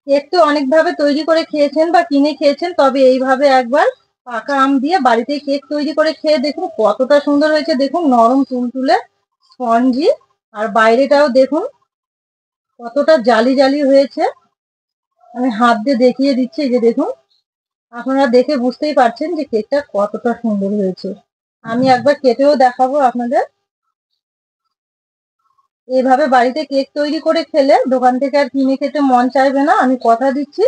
Cake তো অনেকভাবে তৈরি করে খেয়েছেন বা কিনে খেয়েছেন, তবে এইভাবে একবার পাকা আম দিয়ে বাড়িতে কেক তৈরি করে খেয়ে দেখুন কতটা সুন্দর হয়েছে। দেখুন নরম তুলতুলে স্পঞ্জি, আর বাইরেটাও দেখুন কতটা জালি জালি হয়েছে। আমি হাত দিয়ে দেখিয়ে দিচ্ছি, এই যে দেখুন, আপনারা দেখে বুঝতেই পারছেন যে কেকটা কতটা সুন্দর হয়েছে। আমি একবার কেটেও দেখাবো আপনাদের। এইভাবে বাড়িতে কেক তৈরি করে খেলে দোকান থেকে আর কিনে খেতে মন চাইবে না, আমি কথা দিচ্ছি।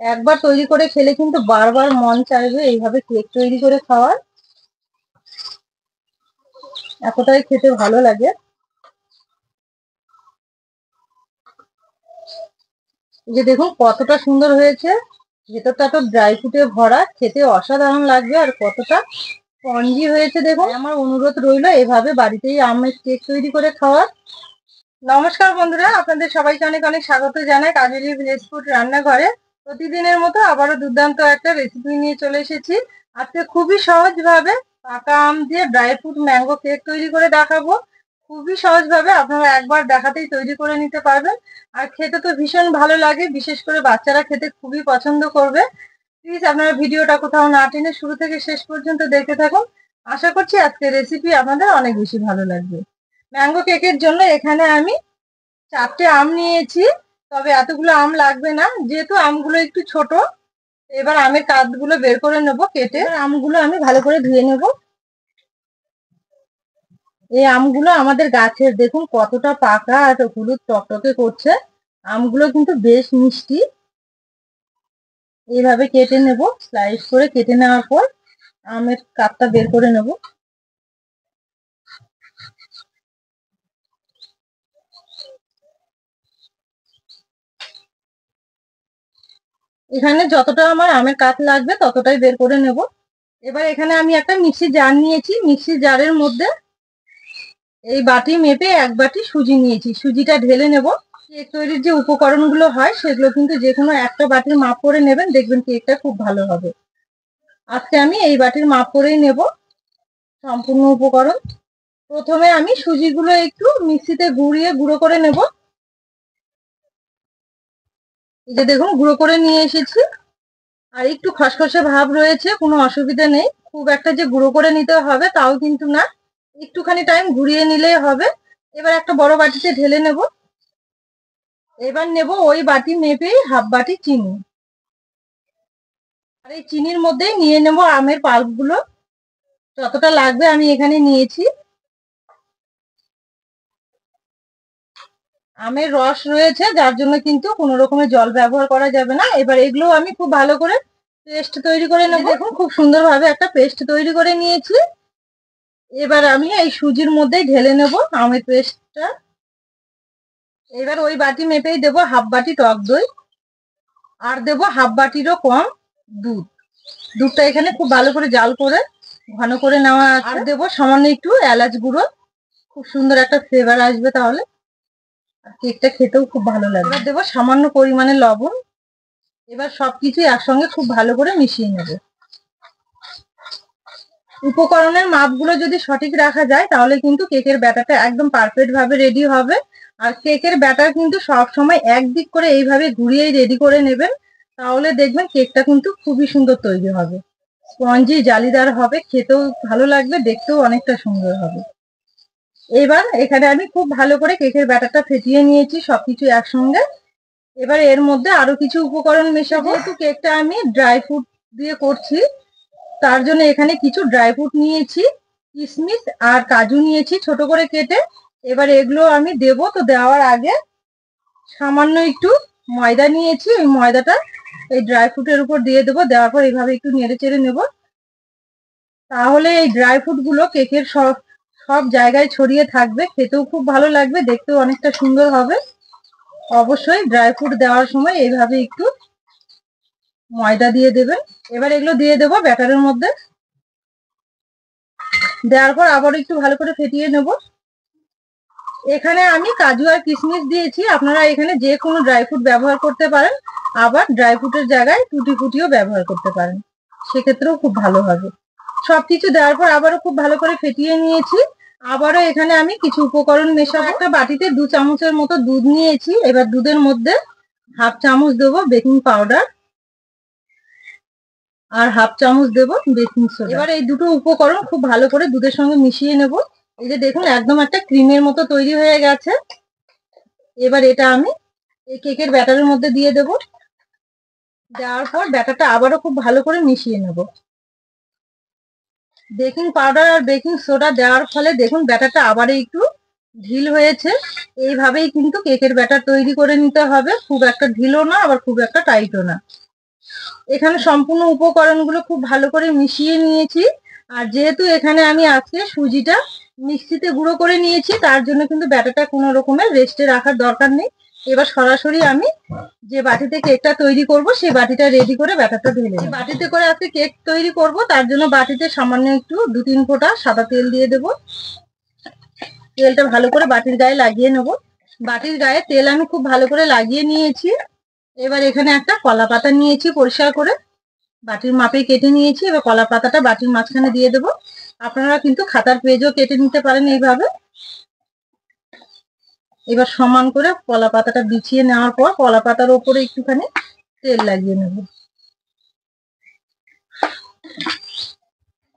একবার তৈরি করে খেলে কিন্তু বারবার মন চাইবে এইভাবে কেক তৈরি করে খাওয়ার, এতটাই খেতে ভালো লাগে। এই যে দেখুন কতটা সুন্দর হয়েছে, ভেতরটা তো ড্রাই ফ্রুটে ভরা, খেতে অসাধারণ লাগবে। আর কতটা স্পঞ্জি হয়েছে দেখুন। আমার অনুরোধ রইলো এভাবে বাড়িতেই আমের কেক তৈরি করে খাওয়ার। নমস্কার বন্ধুরা, আপনাদের সবাইকে অনেক অনেক স্বাগত জানাই কাজলি ভিলেজ ফুড রান্নাঘরে। প্রতিদিনের মতো আবারও দুর্দান্ত একটা রেসিপি নিয়ে চলে এসেছি। আজকে খুবই সহজ ভাবে পাকা আম দিয়ে ড্রাই ফ্রুট ম্যাঙ্গো কেক তৈরি করে দেখাবো। খুবই সহজ ভাবে আপনারা একবার দেখাতেই তৈরি করে নিতে পারবেন। আর খেতে তো ভীষণ ভালো লাগে, বিশেষ করে বাচ্চারা খেতে খুবই পছন্দ করবে। প্লিজ আপনারা ভিডিওটা কোথাও না টেনে শুরু থেকে শেষ পর্যন্ত দেখতে থাকুন। আশা করছি আজকের রেসিপি আপনাদের অনেক বেশি ভালো লাগবে। ম্যাঙ্গো কেকের জন্য এখানে আমি 4টে আম নিয়েছি, তবে এতগুলো আম লাগবে না যেহেতু আমগুলো একটু ছোট। এবার আমের কাঁধগুলো বের করে নেবো কেটে, আমগুলো আমি ভালো করে ধুয়ে নেব। এই আমগুলো আমাদের গাছের, দেখুন কতটা পাকা আর হলুদ টকটকে করছে। আমগুলো কিন্তু বেশ মিষ্টি। এইভাবে কেটে নেব, স্লাইস করে কেটে নেওয়ার পর আমের কাপটা বের করে নেব। এখানে যতটা আমার আমের কাপ লাগবে ততটাই বের করে নেব। এবার এখানে আমি একটা মিক্সি জার নিয়েছি, মিক্সি জারের মধ্যে এই বাটি মেপে 1 বাটি সুজি নিয়েছি, সুজিটা ঢেলে নেব। কেক তৈরির যে উপকরণগুলো হয় সেগুলো কিন্তু যে কোনো একটা বাটির মাপ করে নেবেন, দেখবেন কেকটা খুব ভালো হবে। আজকে আমি এই বাটির মাপ করেই নেব সম্পূর্ণ উপকরণ। প্রথমে আমি সুজিগুলো একটু মিক্সিতে ঘুরিয়ে গুঁড়ো করে নেব। এই যে দেখুন গুঁড়ো করে নিয়ে এসেছি। আর একটু খসখসে ভাব রয়েছে, কোনো অসুবিধা নেই। খুব একটা যে গুঁড়ো করে নিতে হবে তাও কিন্তু না, একটুখানি টাইম ঘুরিয়ে নিলেই হবে। এবার একটা বড় বাটিতে ঢেলে নেব। এবার নেব ওই বাটি মেপেই হাফ বাটি চিনি। আর এই চিনির মধ্যেই নিয়ে নেব আমের পাল্প গুলো, যতটা লাগবে আমি এখানে নিয়েছি। আমের রস রয়েছে যার জন্য কিন্তু কোনো রকমের জল ব্যবহার করা যাবে না। এবার এগুলো আমি খুব ভালো করে পেস্ট তৈরি করে নেব। দেখুন খুব সুন্দরভাবে একটা পেস্ট তৈরি করে নিয়েছি। এবার আমি এই সুজির মধ্যেই ঢেলে নেব আমের পেস্টটা। এবার ওই বাটি মেপেই দেবো হাফ বাটি টক দই, আর দেবো হাফ বাটিরও কম দুধ। দুধটা এখানে খুব ভালো করে জাল করে ঘন করে নেওয়া আছে। আর দেবো সামান্য একটু এলাচ গুঁড়ো, খুব সুন্দর একটা ফ্লেভার আসবে তাহলে। আর কেকটা খেতেও খুব ভালো লাগবে। এবার দেবো সামান্য পরিমাণে লবণ। এবার সবকিছু একসঙ্গে খুব ভালো করে মিশিয়ে নেব। উপকরণের মাপগুলো যদি সঠিক রাখা যায় তাহলে কিন্তু কেকের ব্যাটারটা একদম পারফেক্ট ভাবে রেডি হবে। আর কেকের ব্যাটার কিন্তু সব সময় একদিক করে এইভাবে ঘুরিয়েই রেডি করে নেবেন, তাহলে দেখবেন কেকটা কিন্তু খুবই সুন্দর তৈরি হবে। স্পঞ্জি জালিদার হবে, খেতেও ভালো লাগবে, দেখতেও অনেকটা সুন্দর হবে। এবার এখানে আমি খুব ভালো করে কেকের ব্যাটারটা ফেটিয়ে নিয়েছি সবকিছু একসঙ্গে। এবার এর মধ্যে আরো কিছু উপকরণ মেশাবো। যেহেতু কেকটা আমি ড্রাই ফ্রুট দিয়ে করছি, তার জন্য এখানে কিছু ড্রাই ফ্রুট নিয়েছি, কিশমিশ আর কাজু নিয়েছি ছোট করে কেটে। এবার এগুলো আমি দেবো, তো দেওয়ার আগে সামান্য একটু ময়দা নিয়েছি, ওই ময়দাটা এই ড্রাই ফ্রুটের উপর দিয়ে দেবো। দেওয়ার পর এইভাবে একটু নেড়ে চেড়ে নেবো, তাহলে এই ড্রাই ফ্রুট গুলো কেকের সব সব জায়গায় ছড়িয়ে থাকবে, খেতেও খুব ভালো লাগবে, দেখতেও অনেকটা সুন্দর হবে। অবশ্যই ড্রাই ফ্রুট দেওয়ার সময় এইভাবে একটু ময়দা দিয়ে দেবেন। এবার এগুলো দিয়ে দেবো ব্যাটারের মধ্যে। দেওয়ার পর আবার একটু ভালো করে ফেটিয়ে নেব। এখানে আমি কাজু আর কিশমিশ দিয়েছি, আপনারা এখানে যে কোনো ড্রাই ফ্রুট ব্যবহার করতে পারেন, আবার ড্রাই ফ্রুটের জায়গায় টুটি ফুটিও ব্যবহার করতে পারেন, সেক্ষেত্রেও খুব ভালো হবে। সবকিছু দেওয়ার পর আবারও খুব ভালো করে ফেটিয়ে নিয়েছি। আবারও এখানে আমি কিছু উপকরণ মেশাবো। একটা বাটিতে 2 চামচের মতো দুধ নিয়েছি। এবার দুধের মধ্যে হাফ চামচ দেবো বেকিং পাউডার আর হাফ চামচ দেবো বেকিং সোডা। এবার এই দুটো উপকরণ খুব ভালো করে দুধের সঙ্গে মিশিয়ে নেব। এই যে দেখুন একদম একটা ক্রিমের মতো তৈরি হয়ে গেছে। এবার এটা আমি এই কেকের ব্যাটারের মধ্যে দিয়ে দেব। দেওয়ার পর ব্যাটারটা আবারও খুব ভালো করে মিশিয়ে নেব। বেকিং পাউডার আর বেকিং সোডা দেওয়ার ফলে দেখুন ব্যাটারটা আবার একটু ঢিল হয়েছে। এইভাবেই কিন্তু কেকের ব্যাটার তৈরি করে নিতে হবে, খুব একটা ঢিলও না আবার খুব একটা টাইটও না। এখানে সম্পূর্ণ উপকরণগুলো খুব ভালো করে মিশিয়ে নিয়েছি। আর যেহেতু এখানে আমি আজকে সুজিটা মিক্সিতে গুঁড়ো করে নিয়েছি, তার জন্য কিন্তু ব্যাটারটা কোনো রকমের রেস্টে রাখার দরকার নেই। এবার সরাসরি আমি যে বাটিতে কেকটা তৈরি করব সেই বাটিটা রেডি করে ব্যাটারটা ঢেলে নেব। বাটিতে করে আজকে কেক তৈরি করব, তার জন্য বাটিতে সামান্য একটু 2-3 ফোঁটা সাদা তেল দিয়ে দেব। তেলটা ভালো করে বাটির গায়ে লাগিয়ে নেব। বাটির গায়ে তেল আমি খুব ভালো করে লাগিয়ে নিয়েছি। এবার এখানে একটা কলা পাতা নিয়েছি পরিষ্কার করে, বাটির মাপে কেটে নিয়েছি। এবার কলা পাতাটা বাটির মাঝখানে দিয়ে দেবো। আপনারা কিন্তু খাতার পেজও কেটে নিতে পারেন এইভাবে। এবার সমান করে কলা পাতাটা বিছিয়ে নেওয়ার পর কলা পাতার ওপরে একটুখানি তেল লাগিয়ে নেব।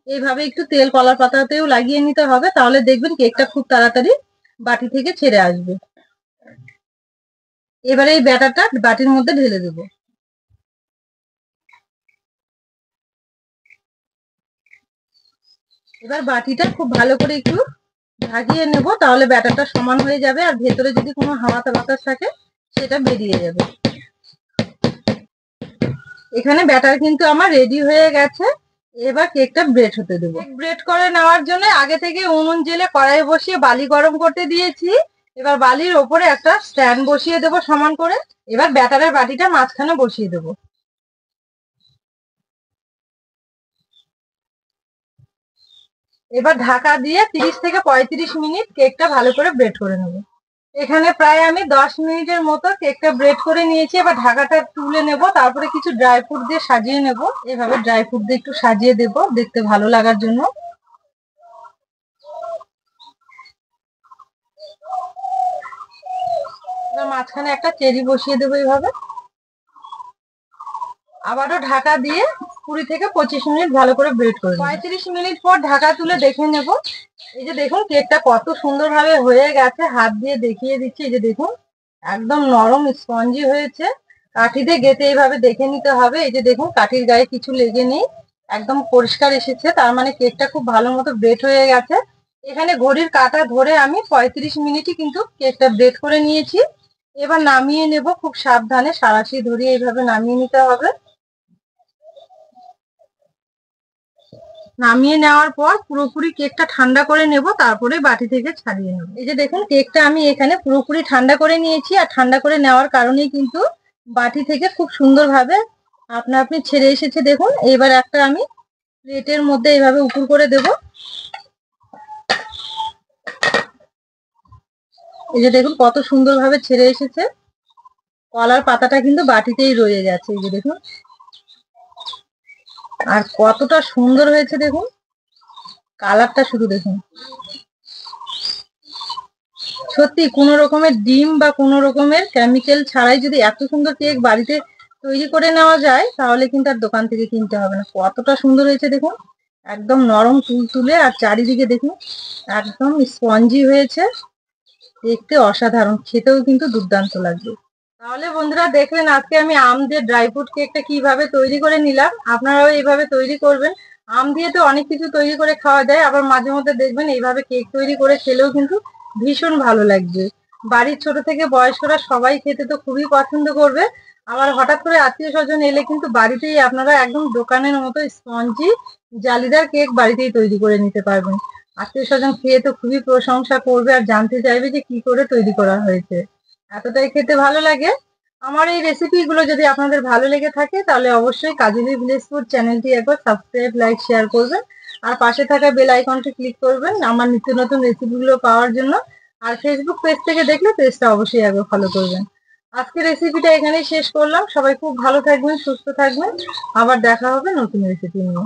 এইভাবে একটু তেল কলা পাতাতেও লাগিয়ে নিতে হবে, তাহলে দেখবেন কেকটা খুব তাড়াতাড়ি বাটি থেকে ছেড়ে আসবে। এবারে এই ব্যাটারটা বাটির মধ্যে ঢেলে দেবো। এবার বাটিটা খুব ভালো করে একটু ঢাকিয়ে নেব, তাহলে ব্যাটারটা সমান হয়ে যাবে আর ভেতরে যদি কোনো হাওয়া বাতাস থাকে সেটা বেরিয়ে যাবে। এখানে ব্যাটার কিন্তু আমার রেডি হয়ে গেছে। এবার কেকটা ব্রেড হতে দেবো। ব্রেড করে নেওয়ার জন্য আগে থেকে উনুন জেলে কড়াই বসিয়ে বালি গরম করতে দিয়েছি। এবার বালির ওপরে একটা স্ট্যান্ড বসিয়ে দেবো সমান করে। এবার ব্যাটারের বাটিটা মাঝখানে বসিয়ে দেবো। এবার ঢাকা দিয়ে 30 থেকে 35 মিনিট কেকটা ভালো করে ব্রেড করে নেব। এখানে প্রায় আমি 10 মিনিটের মতো কেকটা ব্রেড করে নিয়েছি। এবার ঢাকাটা তুলে নেব, তারপরে কিছু ড্রাই ফ্রুট দিয়ে সাজিয়ে নেব। এভাবে ড্রাই ফ্রুট দিয়ে একটু সাজিয়ে দেব দেখতে ভালো লাগার জন্য। এবার মাঝখানে একটা চেরি বসিয়ে দেবো এইভাবে। আবারও ঢাকা দিয়ে 20 থেকে 25 মিনিট ভালো করে ব্রেড করে 35 মিনিট পর ঢাকা তুলে দেখে নেব। এই যে দেখুন কেকটা কত সুন্দরভাবে হয়ে গেছে। হাত দিয়ে দেখিয়ে দিচ্ছি, এই যে দেখুন একদম নরম স্পঞ্জি হয়েছে। কাঠিতে গেঁথে এইভাবে দেখে নিতে হবে। এই যে দেখুন কাঠির গায়ে কিছু লেগে নেই, একদম পরিষ্কার এসেছে, তার মানে কেকটা খুব ভালো মতো ব্রেড হয়ে গেছে। এখানে ঘড়ির কাঁটা ধরে আমি 35 মিনিটই কিন্তু কেকটা ব্রেড করে নিয়েছি। এবার নামিয়ে নেব, খুব সাবধানে সাঁড়াশি ধরিয়ে এইভাবে নামিয়ে নিতে হবে। নামিয়ে নেওয়ার পর পুরোপুরি কেকটা ঠান্ডা করে নেব, তারপরে বাটি থেকে ছাড়িয়ে নেব। এই যে দেখুন কেকটা আমি এখানে পুরোপুরি ঠান্ডা করে নিয়েছি। আর ঠান্ডা করে নেওয়ার কারণেই কিন্তু বাটি থেকে খুব সুন্দরভাবে আপনি ছেড়ে এসেছে। দেখুন এবার একটা আমি প্লেটের মধ্যে এইভাবে উপুর করে দেব। এই যে দেখুন কত সুন্দরভাবে ছেড়ে এসেছে। কলার পাতাটা কিন্তু বাটিতেই রয়ে গেছে। এই যে দেখুন আর কতটা সুন্দর হয়েছে, দেখুন কালারটা শুধু দেখুন। সত্যি কোনো রকমের ডিম বা কোনো রকমের কেমিক্যাল ছাড়াই যদি এত সুন্দর কেক বাড়িতে তৈরি করে নেওয়া যায়, তাহলে কিন্তু আর দোকান থেকে কিনতে হবে না। কতটা সুন্দর হয়েছে দেখুন, একদম নরম তুলতুলে আর চারিদিকে দেখুন একদম স্পঞ্জি হয়েছে। দেখতে অসাধারণ, খেতেও কিন্তু দুর্দান্ত লাগবে। তাহলে বন্ধুরা দেখলেন আজকে আমি আম দিয়ে ড্রাই ফ্রুট কেকটা কিভাবে তৈরি করে নিলাম। আপনারাও এইভাবে তৈরি করবেন। আম দিয়ে তো অনেক কিছু তৈরি করে খাওয়া যায়, আবার মাঝে মধ্যে দেখবেন এইভাবে কেক তৈরি করে খেলেও কিন্তু ভীষণ ভালো লাগবে। বাড়ির ছোট থেকে বয়স্করা সবাই খেতে তো খুবই পছন্দ করবে। আবার হঠাৎ করে আত্মীয় স্বজন এলে কিন্তু বাড়িতেই আপনারা একদম দোকানের মতো স্পঞ্জি জালিদার কেক বাড়িতেই তৈরি করে নিতে পারবেন। আত্মীয় স্বজন খেয়ে তো খুবই প্রশংসা করবে আর জানতে চাইবে যে কি করে তৈরি করা হয়েছে। এতটাই খেতে ভালো লাগে। আমার এই রেসিপিগুলো যদি আপনাদের ভালো লেগে থাকে, তাহলে অবশ্যই কাজলি ভিলেজ ফুড চ্যানেলটি একবার সাবস্ক্রাইব, লাইক, শেয়ার করবেন। আর পাশে থাকা বেল আইকনটি ক্লিক করবেন আমার নিত্য নতুন রেসিপিগুলো পাওয়ার জন্য। আর ফেসবুক পেজ থেকে দেখলে পেজটা অবশ্যই একবার ফলো করবেন। আজকে রেসিপিটা এখানেই শেষ করলাম। সবাই খুব ভালো থাকবেন, সুস্থ থাকবেন। আবার দেখা হবে নতুন রেসিপি নিয়ে।